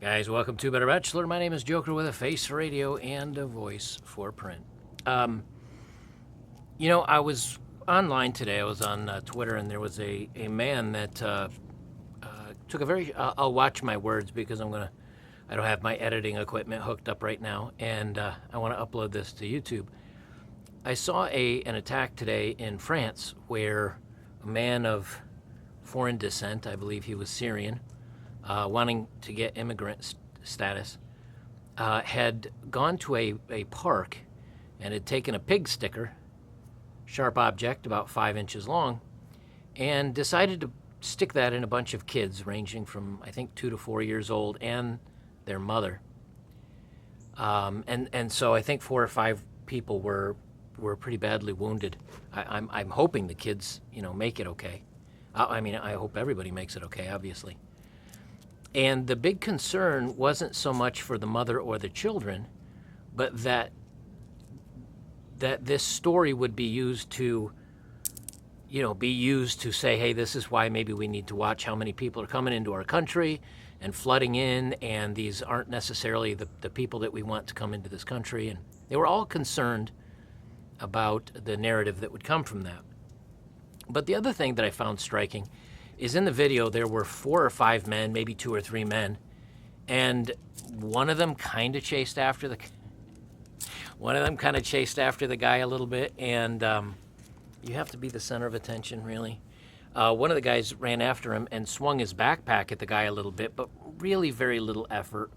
Guys, welcome to Better Bachelor. My name is Joker with a face for radio and a voice for print. I was online today. I was on Twitter, and there was a man that took a very. I'll watch my words because I don't have my editing equipment hooked up right now, and I want to upload this to YouTube. I saw an attack today in France where a man of foreign descent, I believe he was Syrian, wanting to get immigrant status, had gone to a park and had taken a pig sticker, sharp object about 5 inches long, and decided to stick that in a bunch of kids ranging from, I think, 2 to 4 years old and their mother. And so I think 4 or 5 people were pretty badly wounded. I'm hoping the kids, make it okay. I hope everybody makes it okay, obviously. And the big concern wasn't so much for the mother or the children, but that this story would be used to, say, hey, this is why maybe we need to watch how many people are coming into our country and flooding in, and these aren't necessarily the people that we want to come into this country. And they were all concerned about the narrative that would come from that. But the other thing that I found striking is in the video there were 4 or 5 men, maybe 2 or 3 men, and one of them kind of chased after the guy a little bit, and you have to be the center of attention, really. One of the guys ran after him and swung his backpack at the guy a little bit, but really very little effort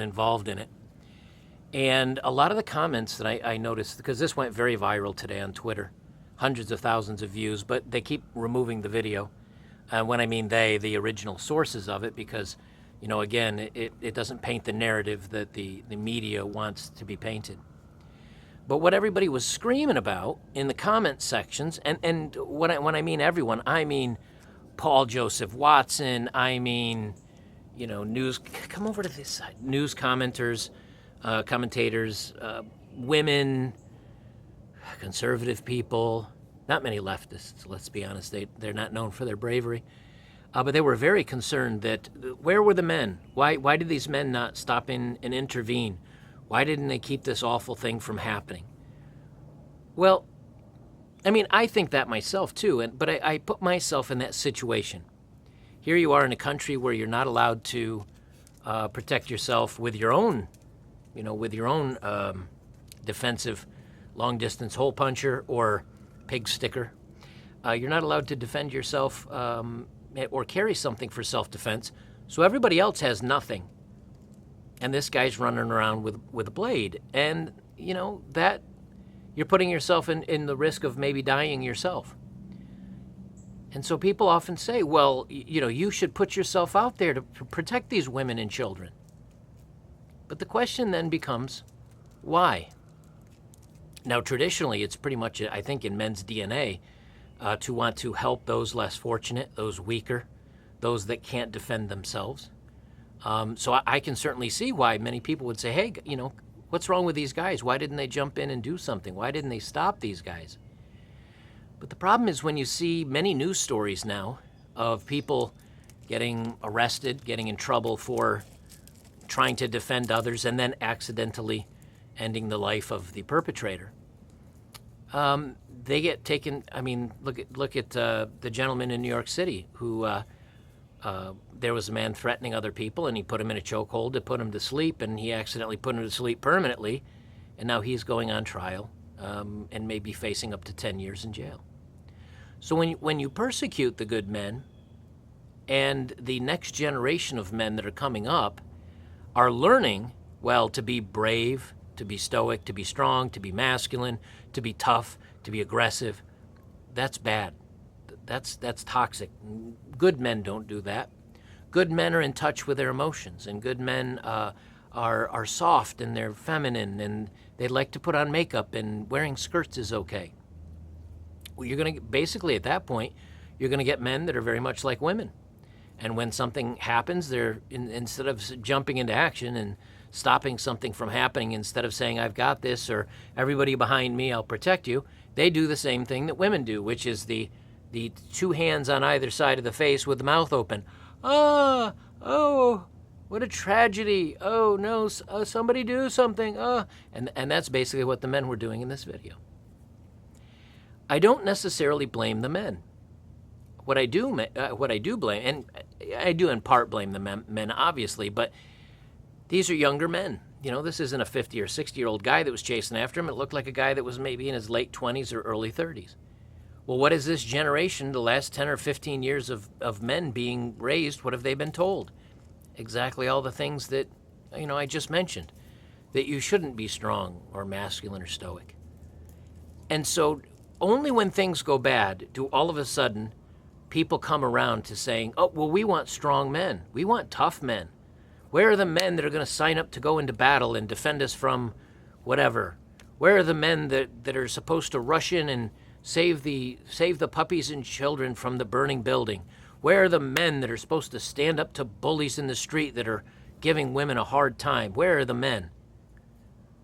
involved in it. And a lot of the comments that I noticed, because this went very viral today on Twitter, hundreds of thousands of views, but they keep removing the video. When I mean the original sources of it, because, again, it doesn't paint the narrative that the media wants to be painted. But what everybody was screaming about in the comment sections, and when I mean everyone, I mean Paul Joseph Watson, I mean, come over to this side, news commenters, commentators, women, conservative people, not many leftists, let's be honest. They're not known for their bravery. But they were very concerned that where were the men? Why did these men not stop in and intervene? Why didn't they keep this awful thing from happening? Well, I think that myself too, but I put myself in that situation. Here you are in a country where you're not allowed to protect yourself with your own, defensive long-distance hole puncher or pig sticker. You're not allowed to defend yourself or carry something for self-defense, so everybody else has nothing. And this guy's running around with a blade. And, that you're putting yourself in the risk of maybe dying yourself. And so people often say, well, you should put yourself out there to protect these women and children. But the question then becomes, why? Now, traditionally, it's pretty much, I think, in men's DNA to want to help those less fortunate, those weaker, those that can't defend themselves. So I can certainly see why many people would say, hey, what's wrong with these guys? Why didn't they jump in and do something? Why didn't they stop these guys? But the problem is when you see many news stories now of people getting arrested, getting in trouble for trying to defend others, and then accidentally ending the life of the perpetrator. They get taken. Look at the gentleman in New York City who there was a man threatening other people, and he put him in a chokehold to put him to sleep, and he accidentally put him to sleep permanently, and now he's going on trial and may be facing up to 10 years in jail. So when you persecute the good men, and the next generation of men that are coming up are learning, well, to be brave, to be stoic, to be strong, to be masculine, to be tough, to be aggressive, that's bad. That's toxic. Good men don't do that. Good men are in touch with their emotions, and good men are soft and they're feminine, and they like to put on makeup, and wearing skirts is okay. Well, you're going to basically at that point, you're going to get men that are very much like women. And when something happens, they're instead of jumping into action and stopping something from happening, instead of saying, I've got this, or everybody behind me, I'll protect you, they do the same thing that women do, which is the 2 hands on either side of the face with the mouth open. Oh, what a tragedy. Oh, no, somebody do something. And that's basically what the men were doing in this video. I don't necessarily blame the men. What I do blame, and I do in part blame the men, obviously, but these are younger men. This isn't a 50 or 60-year-old guy that was chasing after him. It looked like a guy that was maybe in his late 20s or early 30s. Well, what is this generation, the last 10 or 15 years of men being raised, what have they been told? Exactly all the things that, I just mentioned, that you shouldn't be strong or masculine or stoic. And so only when things go bad do all of a sudden people come around to saying, oh, well, we want strong men. We want tough men. Where are the men that are going to sign up to go into battle and defend us from whatever? Where are the men that are supposed to rush in and save the puppies and children from the burning building? Where are the men that are supposed to stand up to bullies in the street that are giving women a hard time? Where are the men?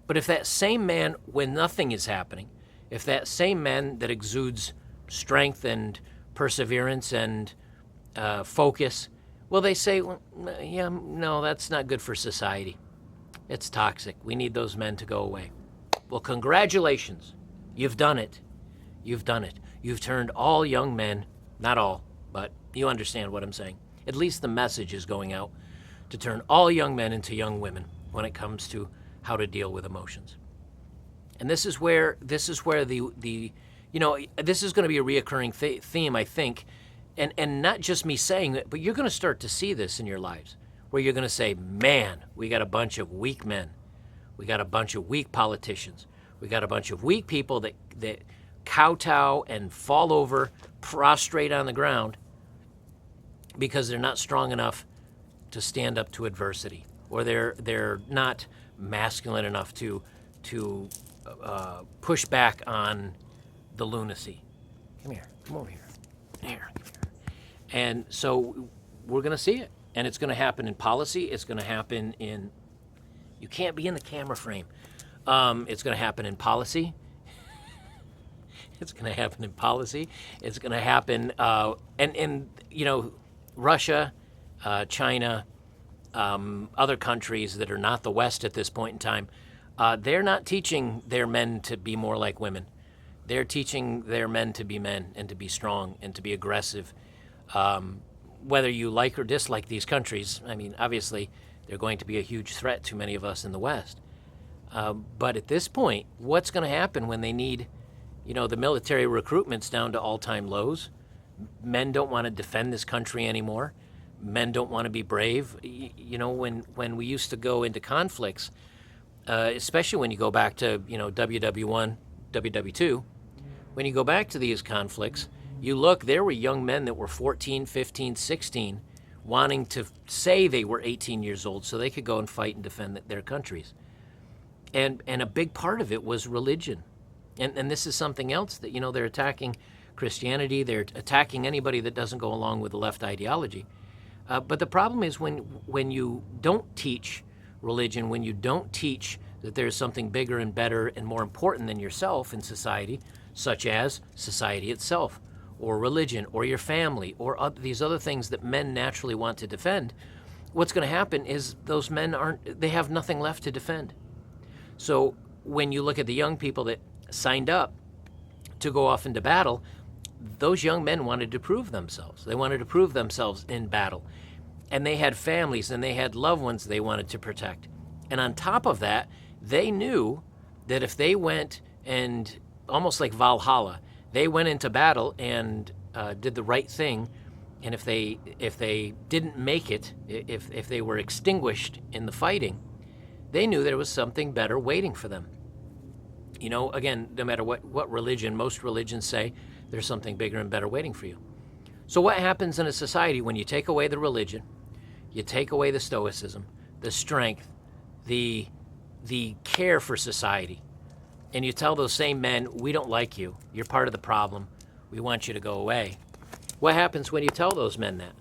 But if that same man, when nothing is happening, if that same man that exudes strength and perseverance and focus, well, they say, well, yeah, no, that's not good for society. It's toxic. We need those men to go away. Well, congratulations. You've done it. You've done it. You've turned all young men, not all, but you understand what I'm saying. At least the message is going out to turn all young men into young women when it comes to how to deal with emotions. And this is where the this is going to be a reoccurring theme, I think. And not just me saying it, but you're going to start to see this in your lives, where you're going to say, man, we got a bunch of weak men. We got a bunch of weak politicians. We got a bunch of weak people that kowtow and fall over, prostrate on the ground, because they're not strong enough to stand up to adversity, or they're not masculine enough to push back on the lunacy. Come here. Come over here. Here. And so we're going to see it. And it's going to happen in policy. It's going to happen in... You can't be in the camera frame. It's going to happen in policy. It's going to happen in policy. It's going to happen... Russia, China, other countries that are not the West at this point in time, they're not teaching their men to be more like women. They're teaching their men to be men and to be strong and to be aggressive. Whether you like or dislike these countries, I mean, obviously, they're going to be a huge threat to many of us in the West. But at this point, what's going to happen when they need, the military recruitment's down to all-time lows? Men don't want to defend this country anymore. Men don't want to be brave. When we used to go into conflicts, especially when you go back to, WW1, WW2, when you go back to these conflicts, you look, there were young men that were 14, 15, 16, wanting to say they were 18 years old so they could go and fight and defend their countries. And a big part of it was religion. And this is something else that, they're attacking Christianity, they're attacking anybody that doesn't go along with the left ideology. But the problem is when you don't teach religion, when you don't teach that there's something bigger and better and more important than yourself in society, such as society itself, or religion, or your family, or these other things that men naturally want to defend, what's going to happen is those men they have nothing left to defend. So when you look at the young people that signed up to go off into battle, those young men wanted to prove themselves. They wanted to prove themselves in battle. And they had families and they had loved ones they wanted to protect. And on top of that, they knew that if they went and, almost like Valhalla, they went into battle and did the right thing, and if they didn't make it, if they were extinguished in the fighting, they knew there was something better waiting for them. Again, no matter what religion, most religions say there's something bigger and better waiting for you. So what happens in a society when you take away the religion, you take away the stoicism, the strength, the care for society, and you tell those same men, we don't like you, you're part of the problem, we want you to go away. What happens when you tell those men that?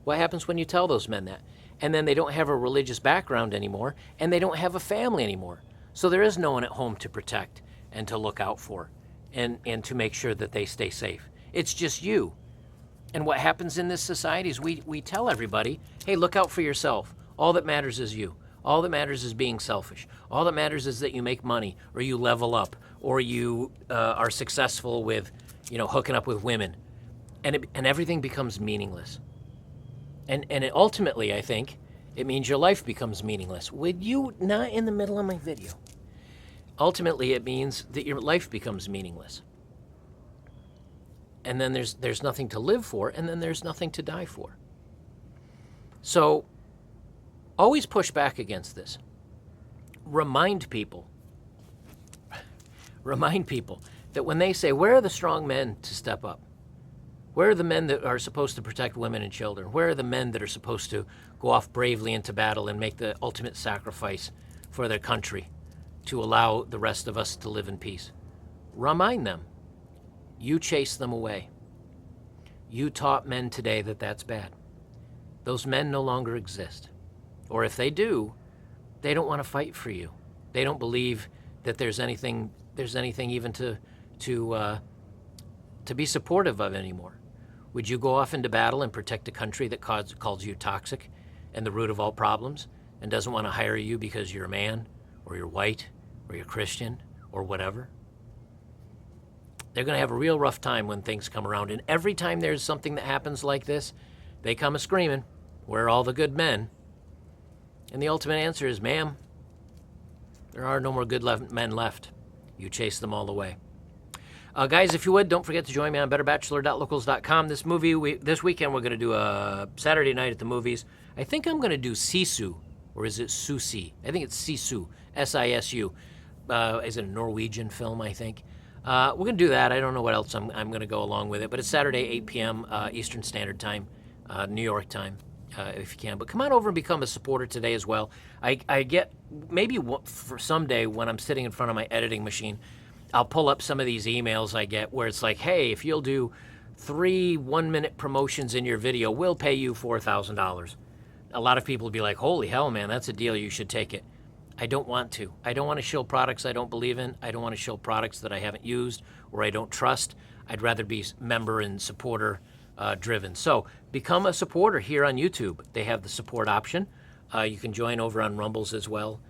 What happens when you tell those men that? And then they don't have a religious background anymore, and they don't have a family anymore. So there is no one at home to protect and to look out for and to make sure that they stay safe. It's just you. And what happens in this society is we tell everybody, hey, look out for yourself. All that matters is you. All that matters is being selfish. All that matters is that you make money, or you level up, or you are successful with, hooking up with women. And everything becomes meaningless. And ultimately, I think, it means your life becomes meaningless. Would you not in the middle of my video? Ultimately, it means that your life becomes meaningless. And then there's nothing to live for, and then there's nothing to die for. So always push back against this. Remind people that when they say, where are the strong men to step up? Where are the men that are supposed to protect women and children? Where are the men that are supposed to go off bravely into battle and make the ultimate sacrifice for their country to allow the rest of us to live in peace? Remind them. You chase them away. You taught men today that that's bad. Those men no longer exist. Or if they do, they don't want to fight for you. They don't believe that there's anything even to be supportive of anymore. Would you go off into battle and protect a country that calls you toxic and the root of all problems and doesn't want to hire you because you're a man or you're white or you're Christian or whatever? They're going to have a real rough time when things come around. And every time there's something that happens like this, they come a-screaming, where are all the good men? And the ultimate answer is, ma'am, there are no more good men left. You chase them all away. Guys, if you would, don't forget to join me on betterbachelor.locals.com. This weekend, we're going to do a Saturday night at the movies. I think I'm going to do Sisu, or is it Susi? I think it's Sisu, S-I-S-U. Is it a Norwegian film, I think? We're going to do that. I don't know what else I'm going to go along with it, but it's Saturday, 8 p.m. Eastern Standard Time, New York time, if you can. But come on over and become a supporter today as well. I get, maybe for someday when I'm sitting in front of my editing machine, I'll pull up some of these emails I get where it's like, hey, if you'll do 3 one-minute promotions in your video, we'll pay you $4,000. A lot of people will be like, holy hell, man, that's a deal. You should take it. I don't want to. I don't want to show products I don't believe in. I don't want to show products that I haven't used or I don't trust. I'd rather be member and supporter driven. So become a supporter here on YouTube. They have the support option. You can join over on Rumbles as well.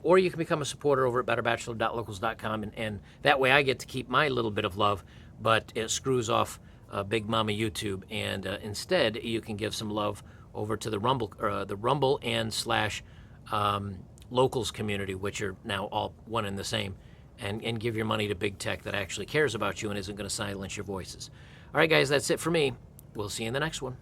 Or you can become a supporter over at betterbachelor.locals.com. And that way I get to keep my little bit of love, but it screws off Big Mama YouTube. And instead, you can give some love over to the Rumble and / Locals community, which are now all one and the same, and give your money to big tech that actually cares about you and isn't going to silence your voices. All right, guys, that's it for me. We'll see you in the next one.